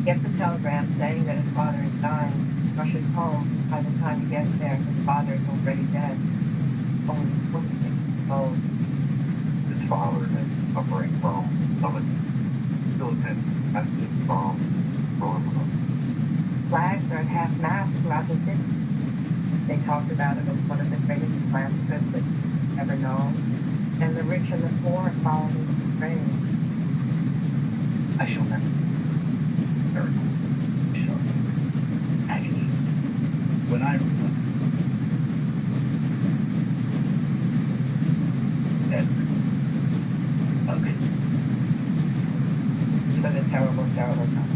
Gets a telegram saying that his father is dying, rushes home. By the time he gets there, his father is already dead. Only 26 years old. His father is suffering from stomach militant messages from Roma. Flags are at half-mast throughout the city. They talked about it as one of the greatest plans rich and the poor follow his praise. I shall never. Sure. Actually, when I remember that, okay, He was a terrible, terrible time.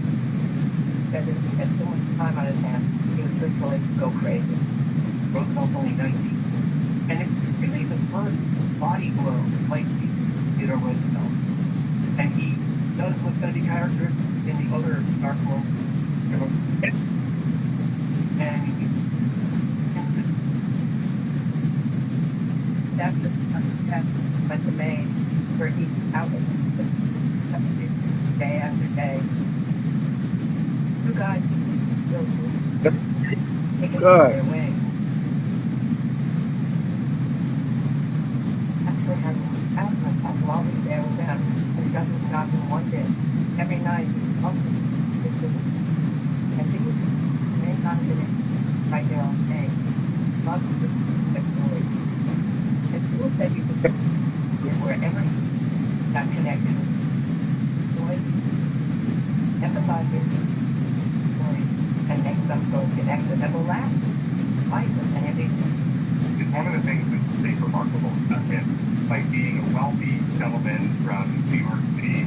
Said that he had so much time on his hands, he would literally go crazy. Roosevelt's only 19, and it's really the first body blow like Theodore Roosevelt, and he does what's going to be characters in the other Dark World. And That's the test went to Maine, where he's out day after day. Two guys still taking their wings. Actually had asked myself while he's there with them, and he doesn't stop in one bit. Every night he's pumping. And he was many times a day, right there on stage. Loves to exploit. And people said you could wherever that connection, joy, empathizing, story, and make some sort of connection that will last. Life and everything. it's one of the things that's remarkable about him, like being a wealthy gentleman from New York City,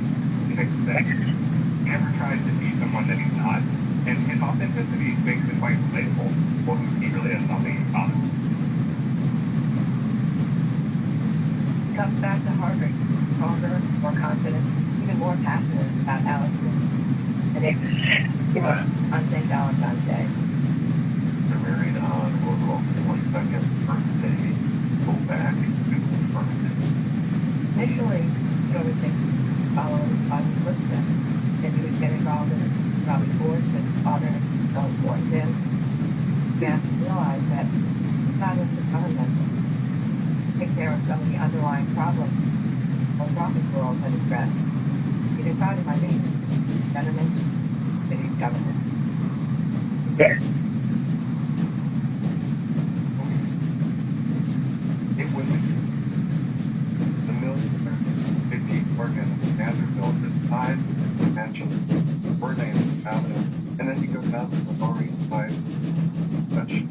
never tries to be someone that he's not, and his authenticity makes him quite relatable. Well, he really has nothing in common. He comes back to Harvard stronger, more confident, even more passionate about Allison. And it's, on St. Valentine's Day. They're married on April 22nd, birthday, go back to birthday. Initially, he always thinks follow his father's footsteps. That he would get involved in probably sports and father so important to him. He has to realize that God was the government. Take care of some of the underlying problems of rocket world had addressed. He decided my name, gentlemen, city's government. Yes. It was the millionaire 50 Oregon Vanderbilt decides to mention Ferdinand Avenue, and then he goes down to the Lower East Side, such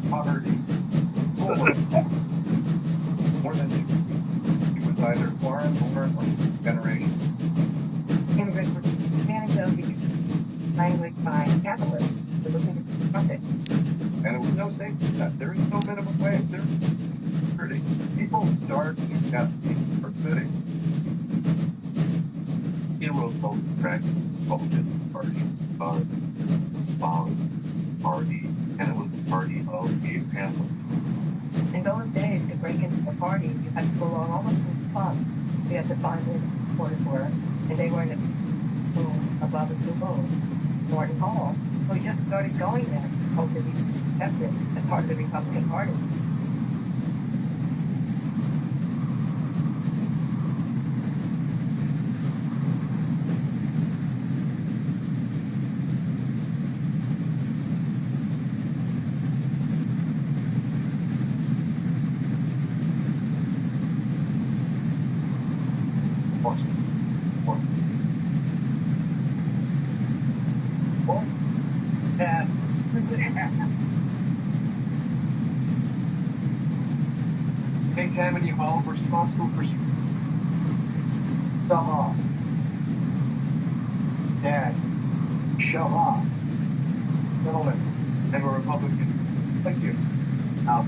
poverty, more than he was either foreign born or generation. Immigrants were managed of the language by capitalists who were looking to profit. And there was no safety net. There is no minimum wage. There's security. People starved in New York City. In Roosevelt attracted Republican Party, bomb party, and it was the party of Abe Hamlin. In those days, to break into the party, you had to go along almost to the pub. You had to find where the supporters were, and they were in the room above the Super Norton Hall. So we just started going there, hoping to be accepted as part of the Republican Party. Hey, Tammany Hall, we're responsible for Shove off. Dad, shove off. gentlemen, and we're Republicans. Thank you. Now,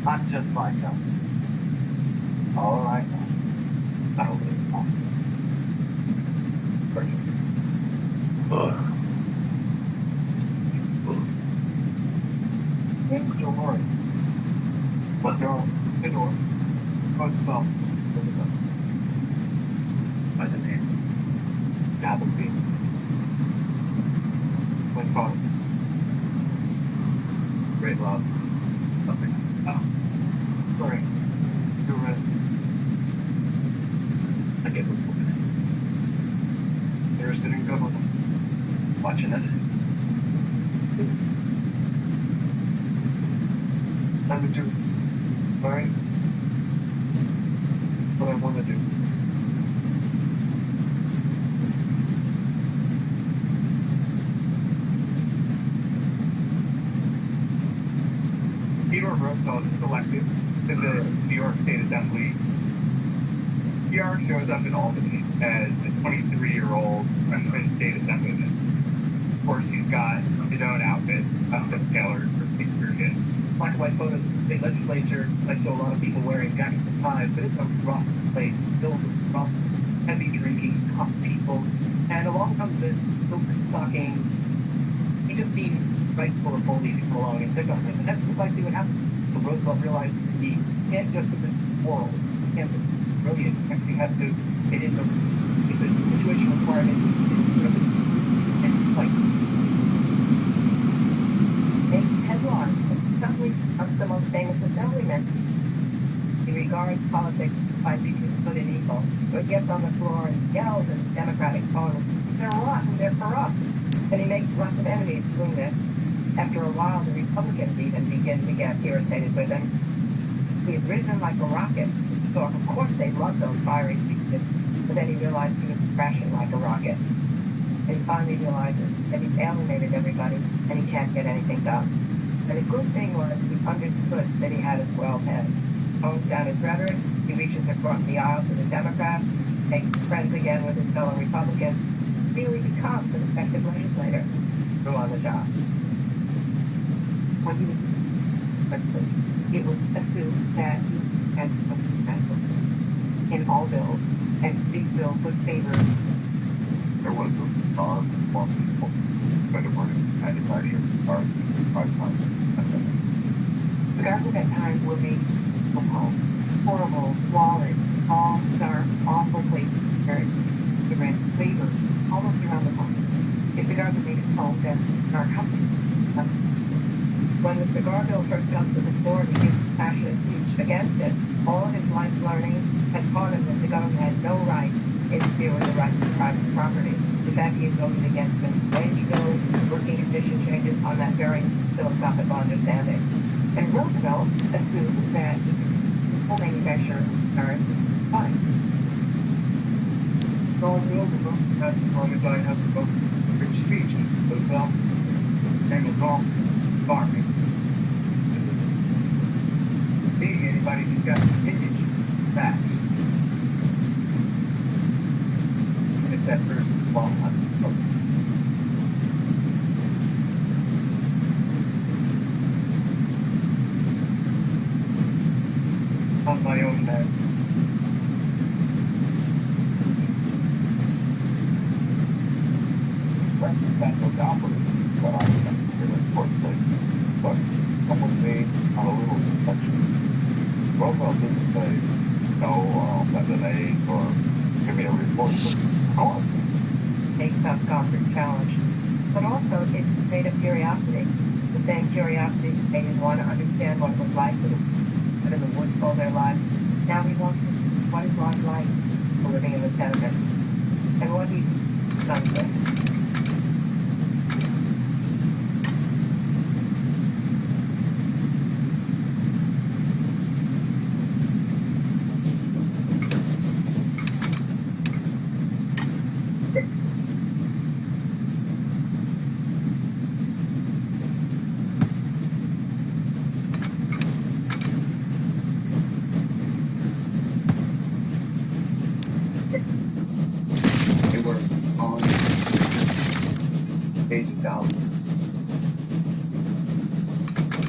I'm just like them. All right. I don't think it's possible. It's still morning. What door? The door. Roosevelt. What's his name? Applebee's. When father. Great love. Something. Oh. Sorry. You're right. I get what's going on. They're sitting good with them. Watching it. Number two. Sorry. to do. Theodore Roosevelt is elected to the New York State Assembly. PR shows up in Albany as a 23-year-old freshman state assemblyman. Of course, he's got his own outfit, custom tailored for the occasion. Black and white photos of the state legislature. I saw a lot of people wearing jackets and ties, but it's a rough place, filled with rough, heavy drinking, tough people. And along comes this silver stocking. He just seemed right for a bully to come along and pick on him. And that's precisely what happened. So Roosevelt realized that he can't just have this moral, he can't just brilliant. He actually has to get into it's a situation requirement and like make headlines. Suddenly becomes the most famous assemblyman. He regards politics by between good and evil. So he gets on the floor and yells in Democratic tones, they're rotten, they're corrupt. And he makes lots of enemies doing this. After a while, the Republicans even begin to get irritated with him. He had risen like a rocket. So of course they loved those fiery speeches, but then he realized he was crashing like a rocket. And he finally realizes that he's alienated everybody and he can't get anything done. And the good thing was he understood that he had a swelled head. Tones down his rhetoric, he reaches across the aisle to the Democrats, makes friends again with his fellow Republicans, really becomes an effective legislator, still on the job. When he was it was assumed that he had in all bills, and these bills would favor. There was a star for people, but it wasn't anybody in the stars, 5 times. The gardens at times were made from home. Horrible, squalid, all dark, awful places where the rent flavor almost around the home. If the garden made its home, then our company. When the cigar bill first comes to the floor, he gives a passionate speech against it. All of his life's learning had taught him that the government had no right to interfere with the rights of private property. In fact, he had voted against minimum wage bills, working condition changes on that very philosophical understanding. And Roosevelt assumed that full manufacture of cigars was fine. So Roosevelt, as long as I have to go to rich speech, Roosevelt, and it's all farming. Being anybody who's got an image, facts. Except for long on my own head. That's what's operating, but I was in the important place. But someone made a little section. Roosevelt didn't say, no, that's an aid or give me a report. Go on. Takes up Gosford's challenge. But also, it's a state of curiosity. The same curiosity that made him want to understand what it was like to live in the woods all their lives. Now he wants to see what is life like for living in the tenement. And what he's done with. Pages down.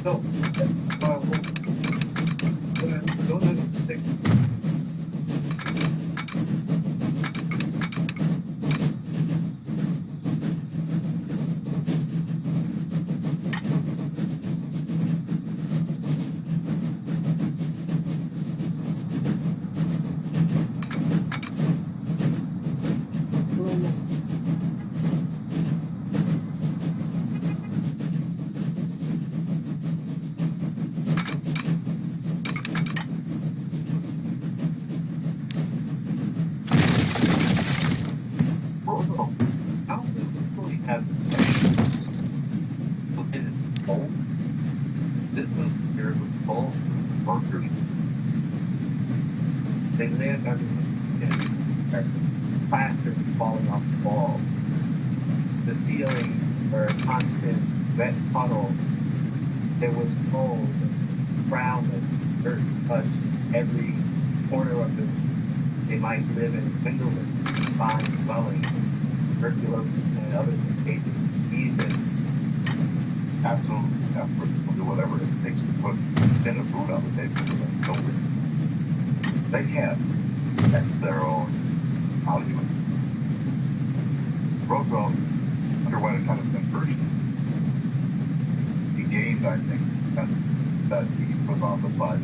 So, those are the 6. They lived under their plaster falling off the walls. The ceiling were constant wet puddles. There was mold, brown, and dirt touched every corner of the room. They might live in windowless, fine dwellings, tuberculosis and other contagious diseases. Absolutely desperate to do whatever it takes to put in the food on the table for them children. They can't. That's their own argument. Roosevelt underwent a kind of conversion. He gained, I think, that he was on the side.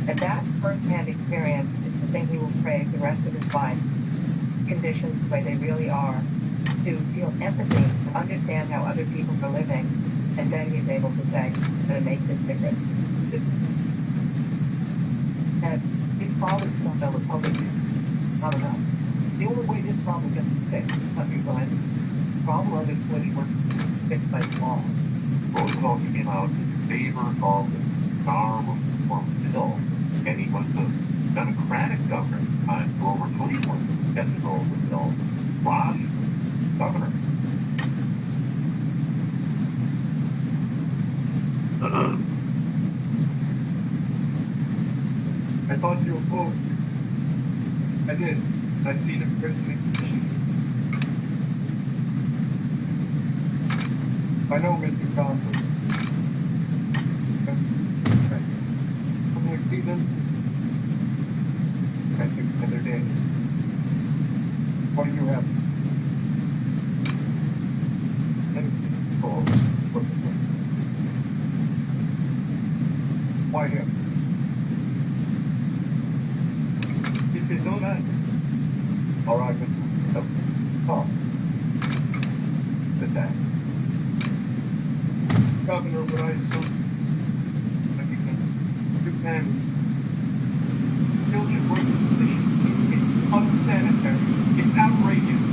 And that first-hand experience is the thing he will crave the rest of his life. Conditions the way they really are, to feel empathy, to understand how other people are living, and then he's able to say, I'm going to make this difference. And his father felt that Republican, not enough. The only way this problem gets fixed is countrywide. The problem of it was fixed by law. Roosevelt came out in favor of the Star Reform Bill, and he was the Democratic governor at the time, Grover Cleveland, get to go over the bill. Ron, governor. I thought you opposed. I did. I've seen a president. I know Mr. Johnson. Public Stevens. I think other days. What do you have? Why him? He said, don't ask. All right, but talk. Sit down. Governor, what I saw, two families, children working positions. It's unsanitary. It's outrageous.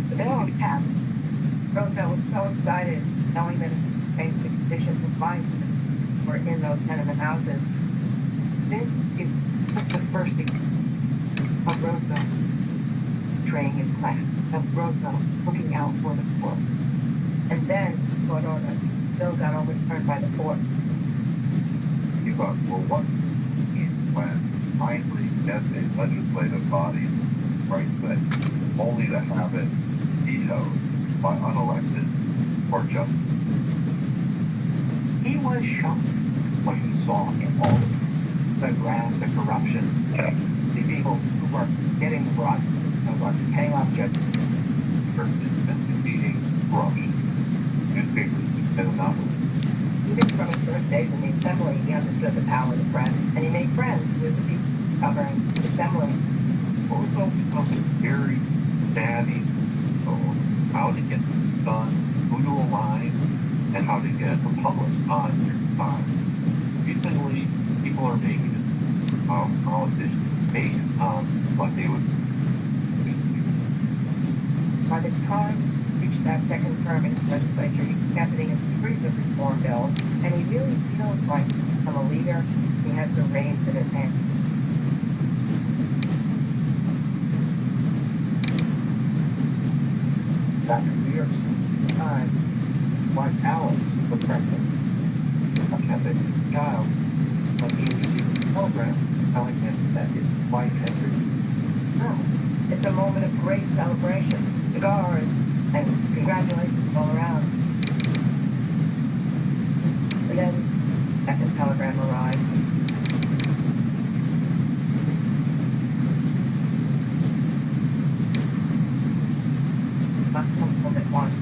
But then when we passed, Roosevelt was so excited knowing that his basic conditions of life were in those tenement houses. This is just the first of Roosevelt betraying his class, of Roosevelt looking out for the poor. And then, court order still got overturned by the court. You thought, well, what is when finally gets a legislative body right thing, only to have it vetoed by unelected or just. He was shocked when he saw in all the graft, the corruption, the people who were getting brought, who were paying off judges for defeating corruption. Newspapers and monopolies. Even from his first days in the assembly, he understood the power of the press, and he made friends with the people covering the assembly. Also, something very savvy on how to get this done, who to align, and how to get the public on your side. Recently, people are making politicians based on what they would. By the time he reached that second term in his legislature, he was championing a series of reform bills, and he really feels like from a leader, he has the reins in his hands. Back in New York time, like Alice was pregnant. A Catholic child, but he received a telegram telling him that his wife had been No, it's a moment of great celebration, cigars, and congratulations all around. And then, second telegram arrived. Must come home at once.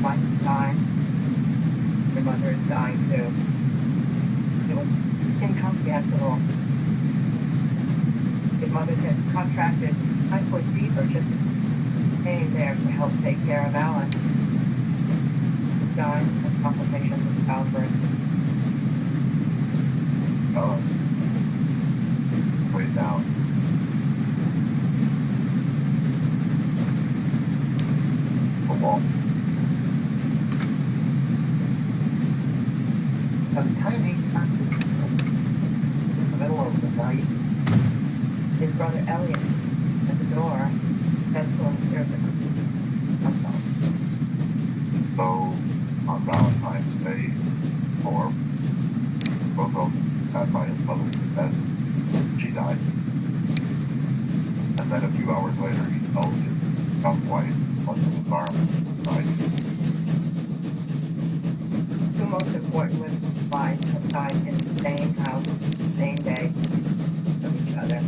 Wife is dying. Your mother is dying too. It was incomprehensible. His mother had contracted typhoid fever, just staying there to help take care of Alan. He's dying of complications of childbirth. Way down. wall. A tiny passage in the middle of the night. His brother Elliot at the door. That's when there's a sound. So on Valentine's Day 4, both of them got by his mother's bed. She died. And then a few hours later, he told his young wife was in the farm died. Two most important women's lives have died in the same house, same day, of each other.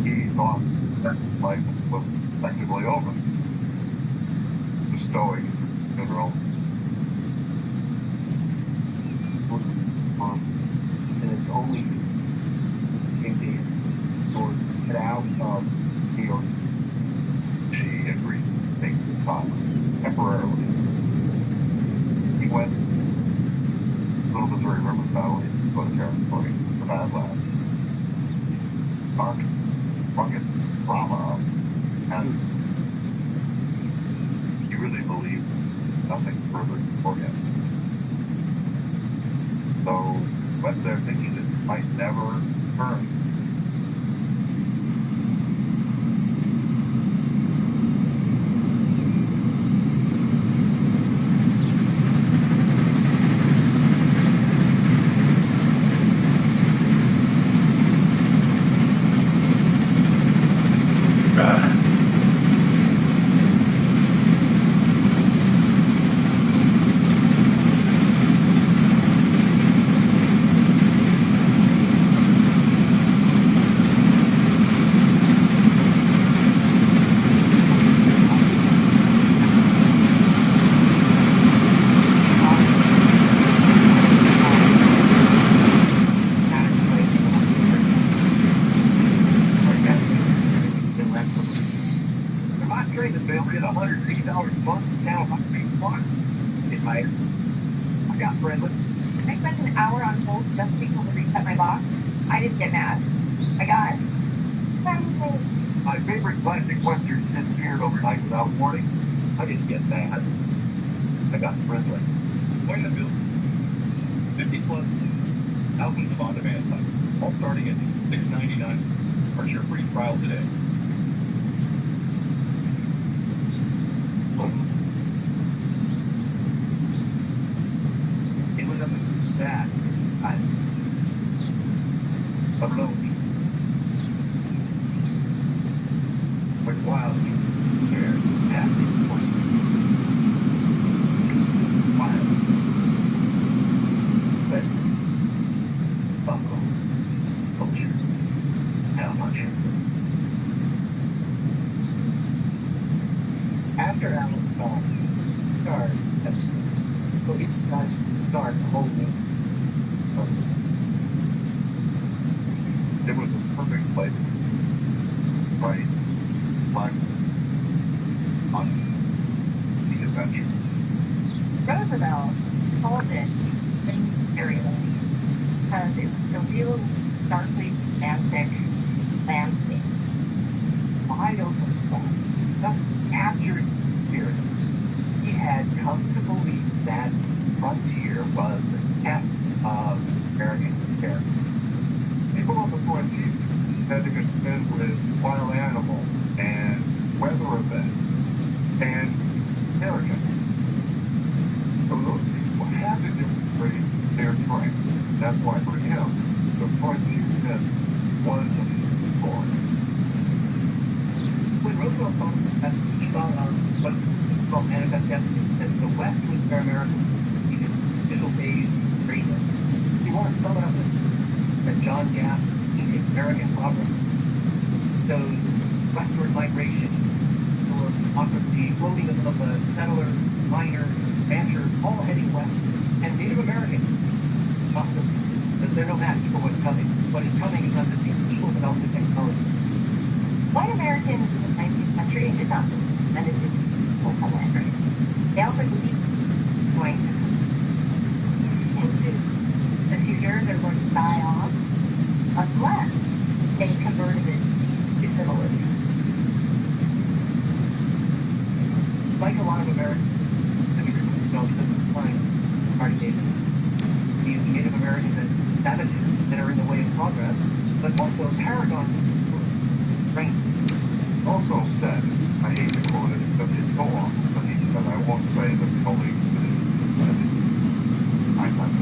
He thought that life was effectively over. The stoic funeral. And it's only thinking sort of get out of New York. She agreed to take the time temporarily. He went to Little Missouri River Valley to go to territory for Badlands. Dark, rugged drama, and he really believed nothing further for him. So went there thinking it might never turn. I spent an hour on hold just to be able to reset my box. I didn't get mad. I got My favorite classic western disappeared overnight without warning. I didn't get mad. I got friendly. Quite a bill. 50 plus thousands of on-demand titles, all starting at $6.99. Start your free trial today. It was a bad time. Alone. With wild scared, happy voices. Wild. But buckle. Culture. How much? After Alan's song, started so he started to start holding something. It was a perfect place. Right? Like on the adventure. Roosevelt called it the area because it was a real starkly romantic landscape. Wide open spot, just captured spirit. He had come to believe that frontier was the test of American character. People on the frontier had to contend with wild animals and weather events and arrogance. So those people had to demonstrate their strength. That's why for him, the frontier myth was a story. When Roosevelt thought that he thought what's called manifest destiny, that the West was where America needed digital phase greatness. He wanted to sum it up that John Gaff needed American progress. So westward migration, or the floating of the settlers, miners, ranchers, all heading west, and Native Americans, but they're no match for what's coming. What is coming is not just these people, but also technology. White Americans in the 19th century did not and it did they also believed going into the future they're going to die off unless they converted it to civilization. Like a lot of Americans, these Native Americans and savages that are in the way of progress, but also paragons of strength. Also said, I hate to quote it, but it's so awful, but he said, I won't say that the only I thought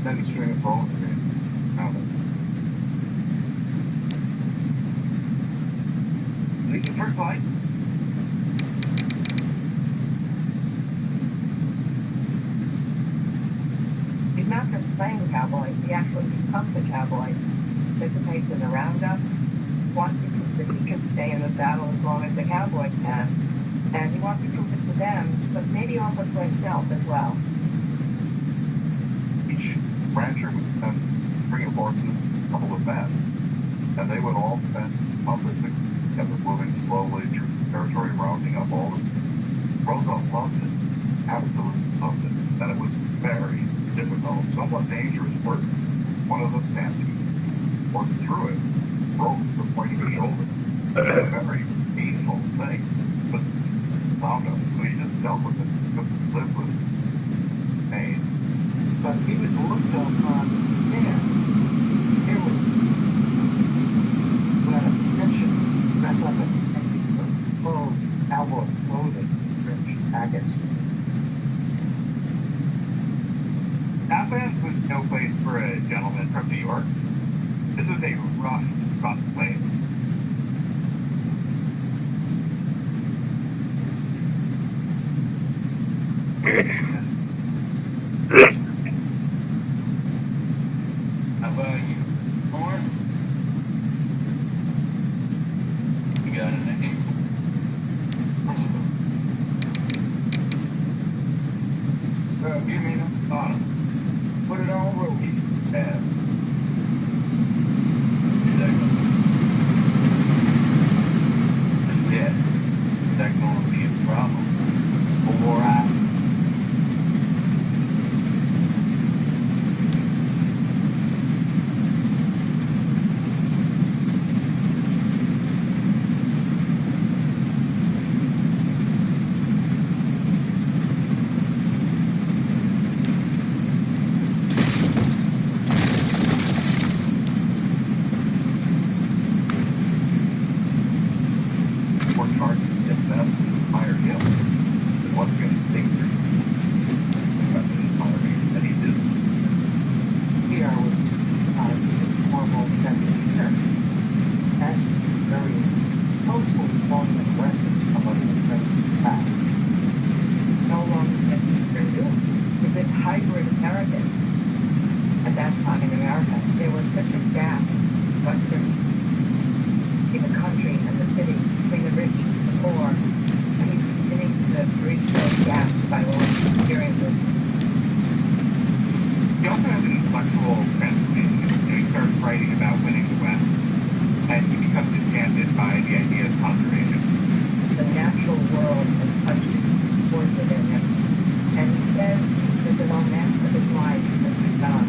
Then string of bones. The first slide. He's not just playing cowboy, he actually becomes a cowboy. Participates in the roundup, wants to prove that he can stay in the battle as long as the cowboys can. And he wants to prove it to them, but maybe also to himself as well. Each rancher would send 3 or 4 couple of men, and they would all spend months together moving slowly through the territory, rounding up all the Roosevelt loved it. absolutely something that it was very difficult, somewhat dangerous work. One of the stampedes worked through it, broke the point of his shoulder. A very painful thing, but found him, so he just dealt with it, just lived with pain. But he was looked upon, man, here was when a tension mess up and full elbow clothing, rich packets. Athens was no place for a gentleman from New York. This was a rough place. How about you? More? You got anything? You mean put it on road. Yeah. That's going to be a problem. Or hybrid Americans at that time in America. There was such a gap, Western, in the country and the city, between the rich and the poor, and he's beginning to bridge those gaps by all his experiences. He also has an intellectual transformation. He starts writing about winning the West, and he becomes enchanted by the idea of conservation. The natural world has touched his force within him, and he says that the romance of his life has begun.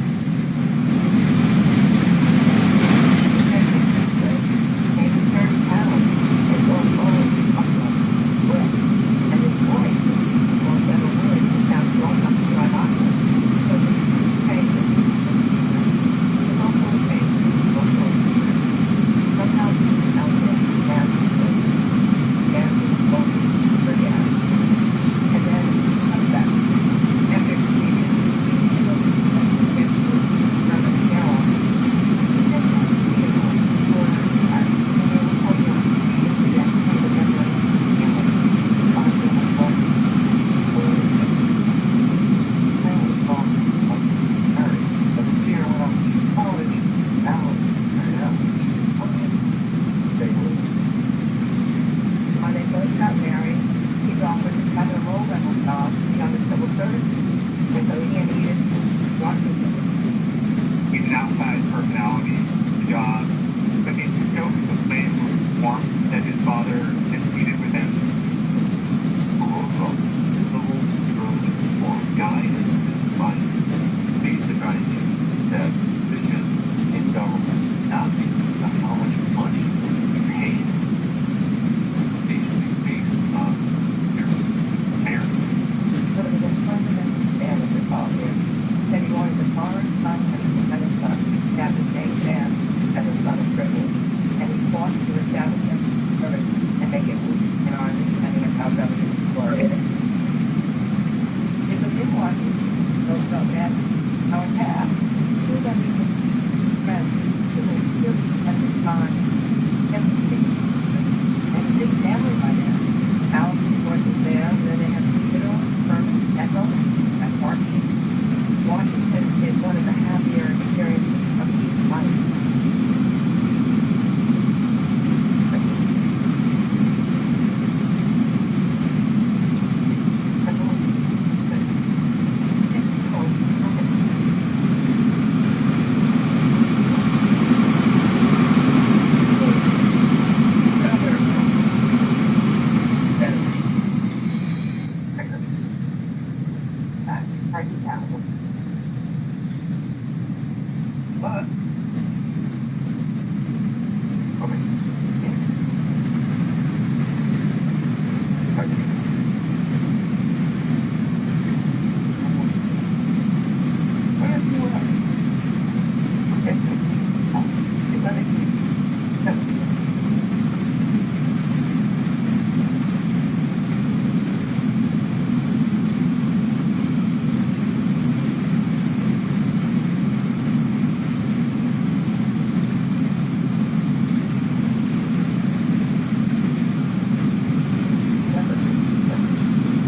hard to tell. But, okay.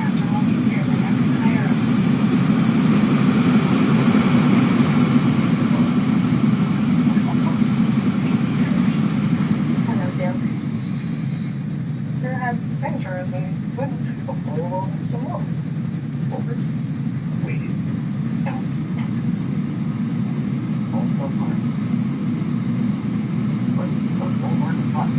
After all these years, I never tire of hello, Bill. There has been Charlie. But, some more. Over. Waited. Out. Also fine. But no more than us.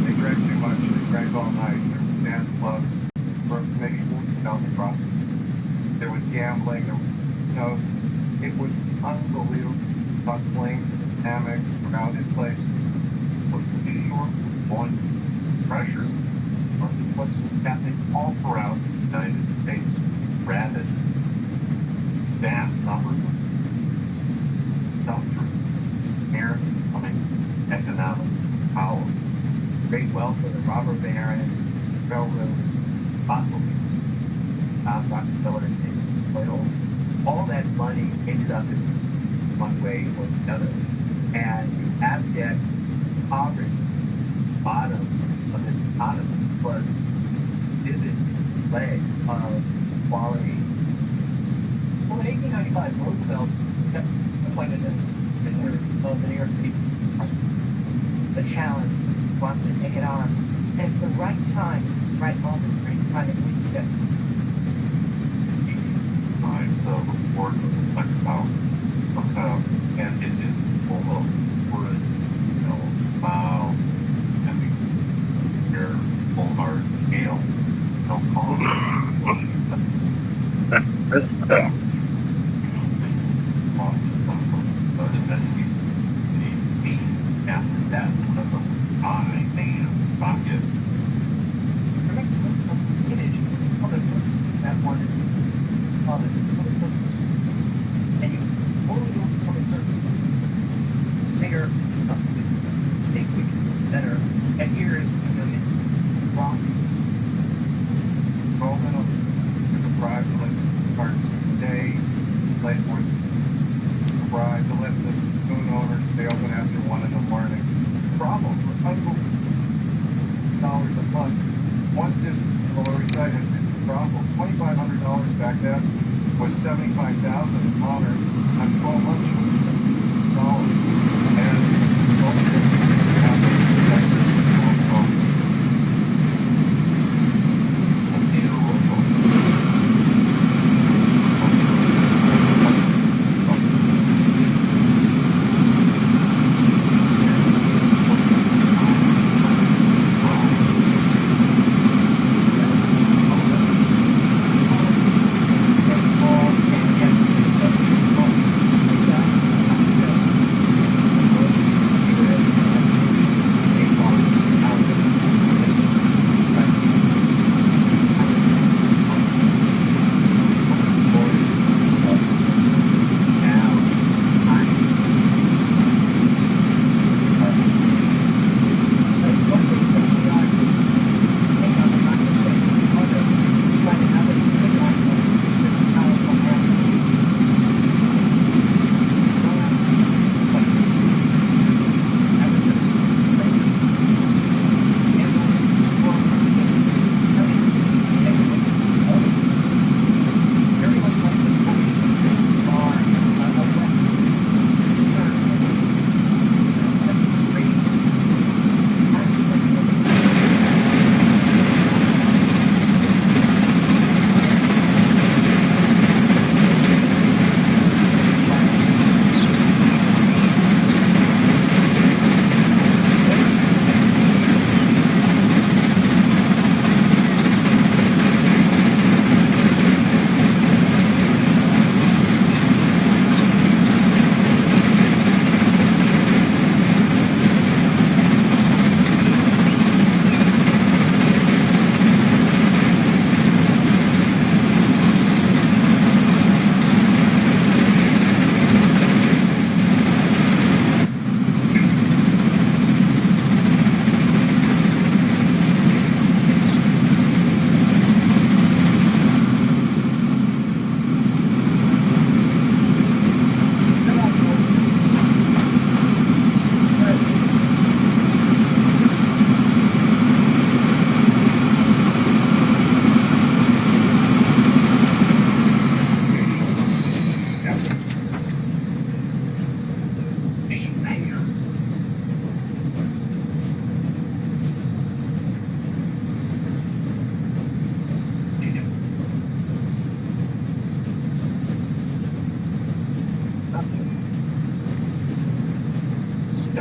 They drank too much, they drank all night, there was dance clubs, for maybe 40,000 prostitutes. There was gambling, there was, it was unbelievable, bustling, dynamic, crowded place. But New York was on pressure on the what's happening all throughout the United States. Rapid, vast numbers of self-truth, American becoming economic power. Great wealth for the robber baron, railroad, fossil fuels, Rockefeller, and oil. All that money ended up in one way or the other. And abject poverty, bottom of this economy, was vivid leg of quality. Well, in 1895, Roosevelt kept appointed as governor of the New York City. The challenge wants to take it on. And it's the right time, right moment, right time to reach it. Time the report of the second house and it is full of words, wow, and your full hard scale, call after that, I man, pocket. Image of that one of it. And you only go from a certain bigger, big, better, and here is a million wrong. Roman took a bribe to let the carts stay, late one. A bribe to let the spoon owners stay open after 1 in the morning. Problem for unbelievable dollars a month. One distance below recited problem. $2,500 back then was $75,000 in honors on 12 months. Dollars. And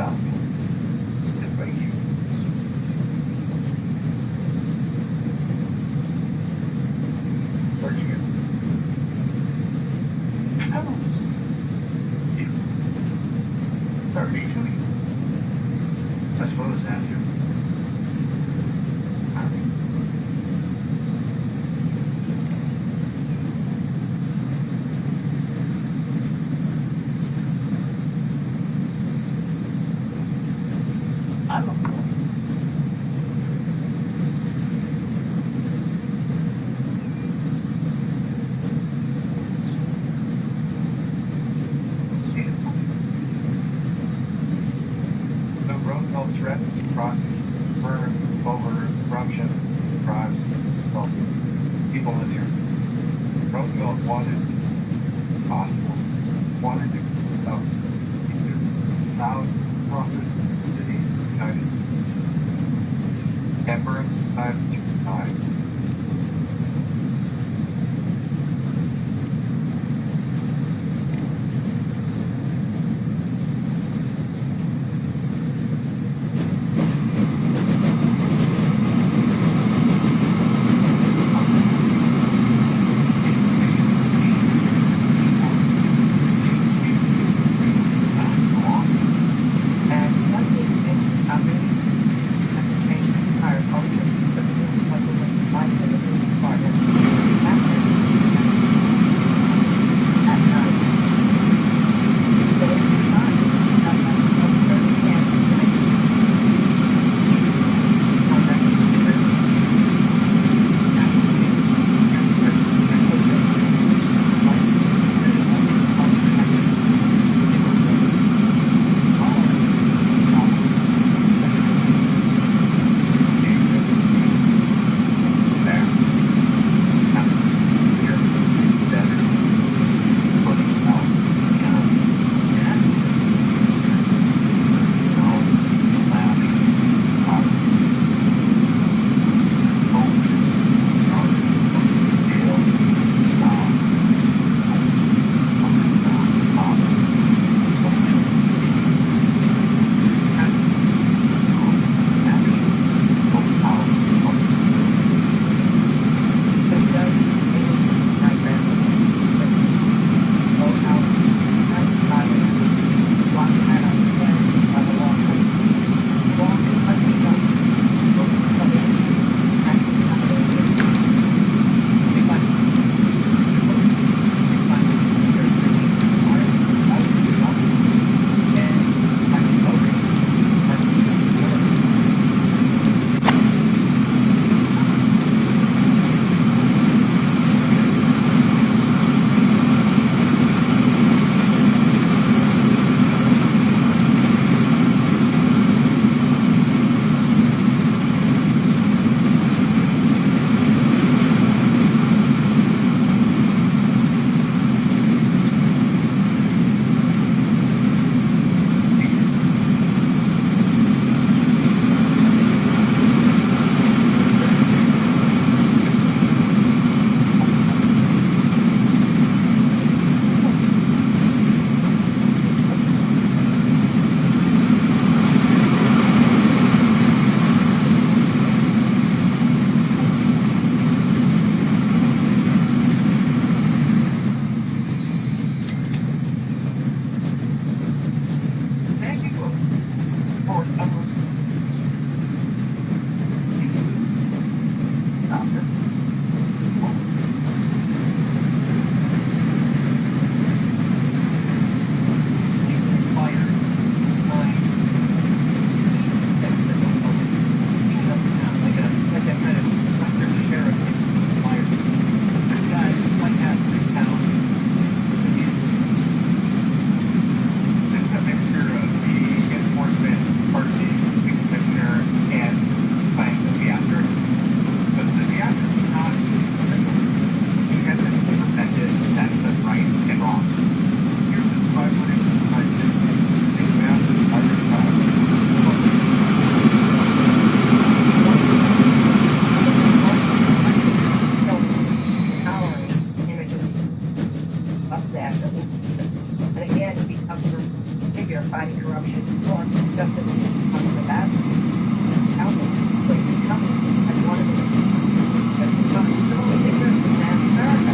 stuff. Just like you. Where'd you go? Sorry, me too. I suppose that's you. I'm a fool. The Roosevelt threatened to prosecute murder over corruption, bribes, people in here. Roosevelt wanted to thousands profit to the United States. Emperor decided to resign. And one thing I really have to change the entire culture, but it was one of the life of the police department. At night. So it's not a circumstance like on that you're fighting corruption or justice on the back. Council, please come as one of the ignorance of man America.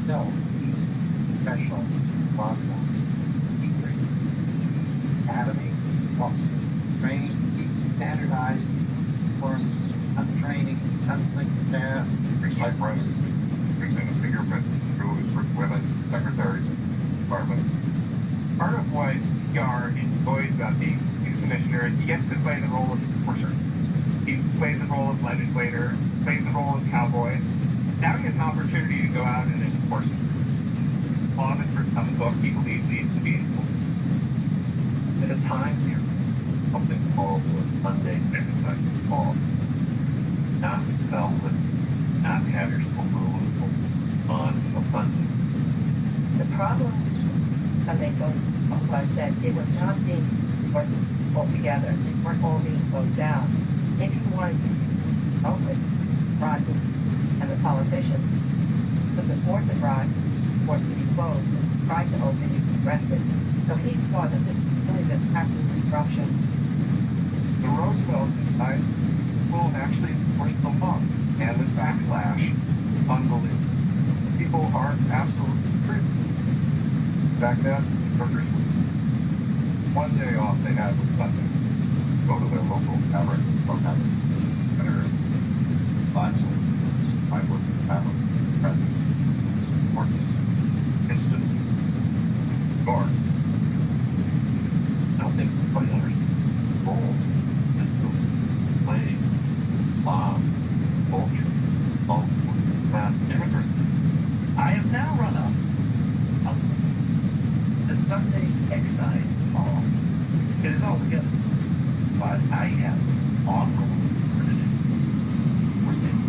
No, he's professional, responsible. He academy, officer, trained, he's standardized, forms untraining, counseling staff, Like Brennan, fixing the fingerprint through his women secretaries department. Part of what Yar enjoys about being youth commissioner is he gets to play the role of enforcer. He plays the role of legislator, plays the role of cowboy. Now he has an opportunity to go out and enforce law that's written on the book he believes needs to be enforced. at a time here, something called the Sunday exercise call. Not selfless, not have your overload on a Sunday. The problem, Sunday was that it was not being forced altogether. It weren't all being closed down. If you wanted to open Rodney and the politicians, took the force of Rod, forced to be closed, and tried to open, he was arrested. So he saw that this was really this active disruption. The Roosevelt guys will actually force the law and the backlash. Unbelievable. People are absolutely crazy. Back then, workers, one day off they had was Sunday. Go to their local tavern or tavern. Better lots of I work in tavern. Present. Important. Instant. Guard. I don't think anybody understands the role that those play, Bob, culture, all mass immigrants. I have now run up the Sunday excise law. It is all together, but I have ongoing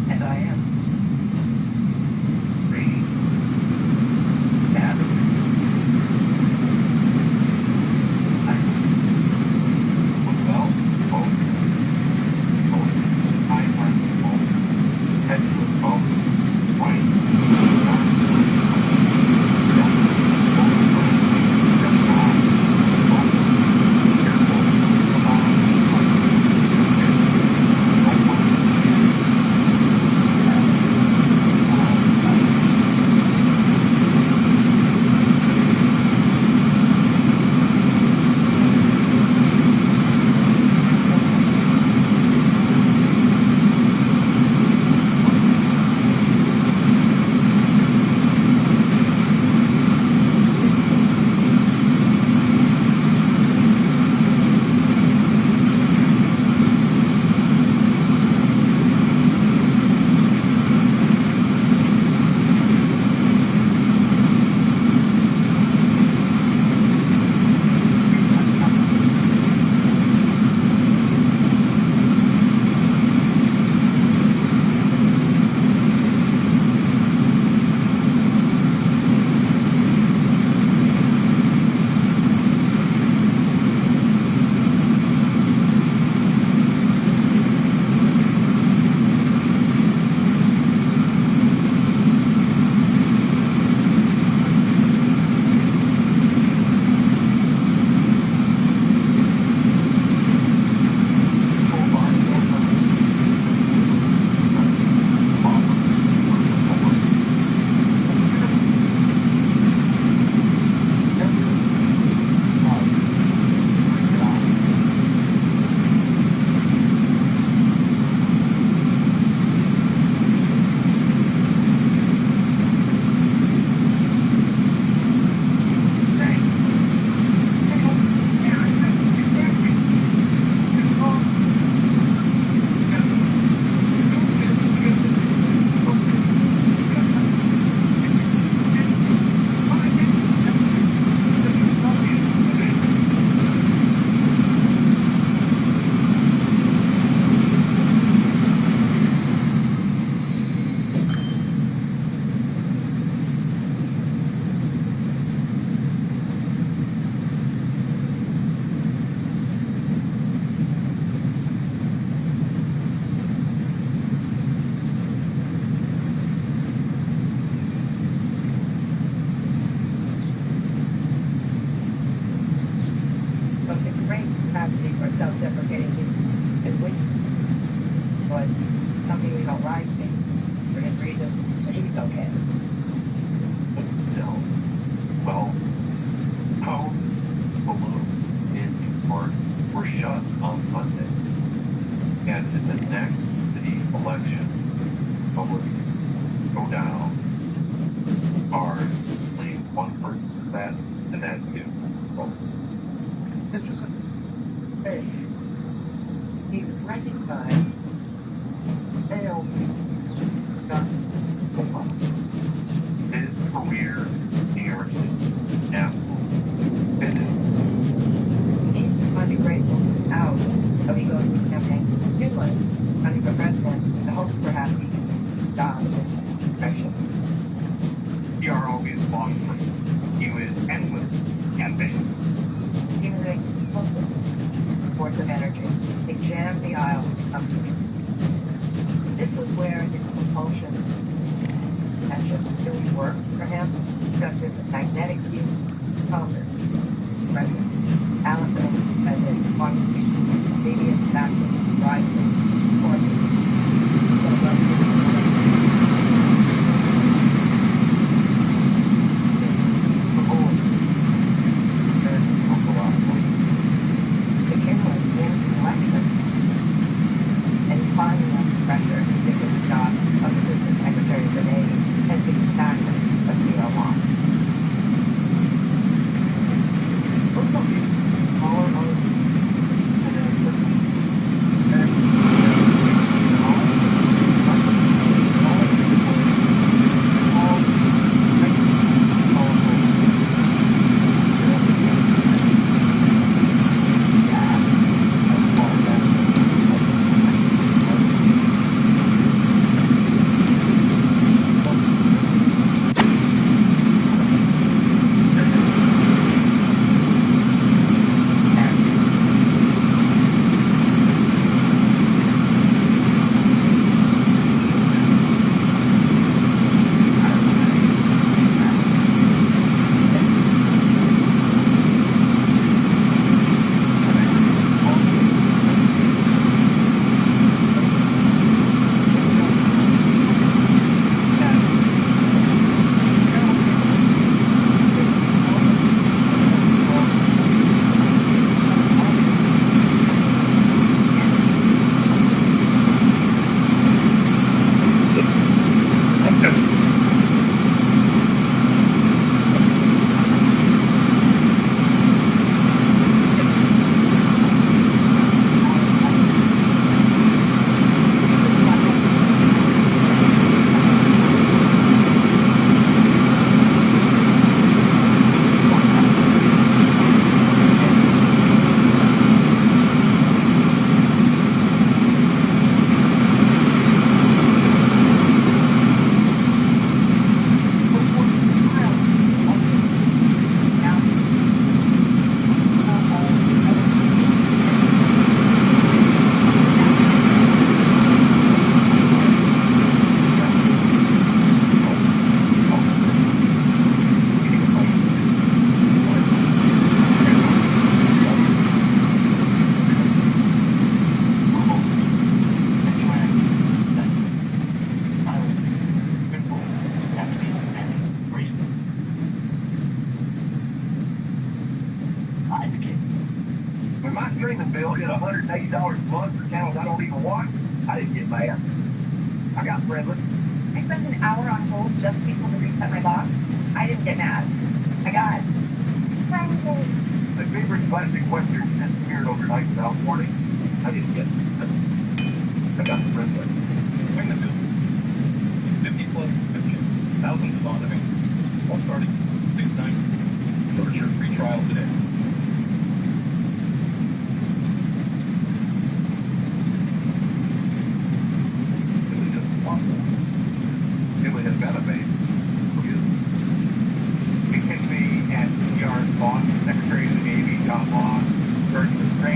and I am reading that. Well, I find the phone, head to the phone, self-deprecating is weak. But something we don't like for his reason, but he's okay. No. Well, how balloon in Newport were shut on Monday. And in the next city election, public go down are only one person for that, and that's you. Well, interesting. Hey, he's recognized failed gun. His career in New York City, absolutely finished. He's finally grateful out, so he goes to the campaign to Finland, running for president, in the hopes perhaps he can die in depression. PR always lost him. He was endless ambition. He was an explosive force of energy. He jammed the aisle up to me. This was where his compulsion that just really worked for him, such as magnetic field, Thomas, President Allison, as in constitution, immediate baptism, rising, forces, When my streaming bill hit $180 a month for channels I don't even watch, I didn't get mad. I got friendly. I spent an hour on hold just to be told to reset my box. I didn't get mad. I got friendly. The favorite plastic Western disappeared overnight without warning. I didn't get mad. I got friendly. Swing the bill. 50 plus subscription. Thousands of on-demand. All starting $6.90. Start your free trial today. It was a benefit for you. It can be at PR's boss, Secretary of the Navy, John Law, Surgeon of Strength.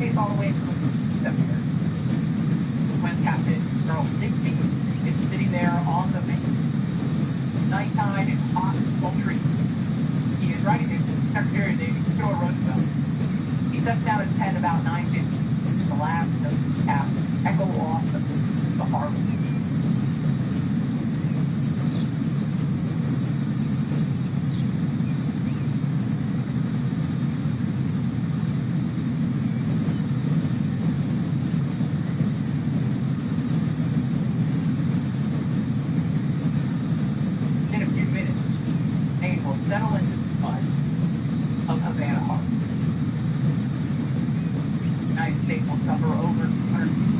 case all the way from September. When Captain Charles Digby is sitting there on the main, nighttime and hot, sultry. He is writing to the Secretary of the Navy, Theodore Roosevelt. He sets down his pen about 9:50, which is the last note of the captain, echo off the harbor. In a few minutes, Maine will settle into the mud of Havana Harbor. The United States will suffer over 250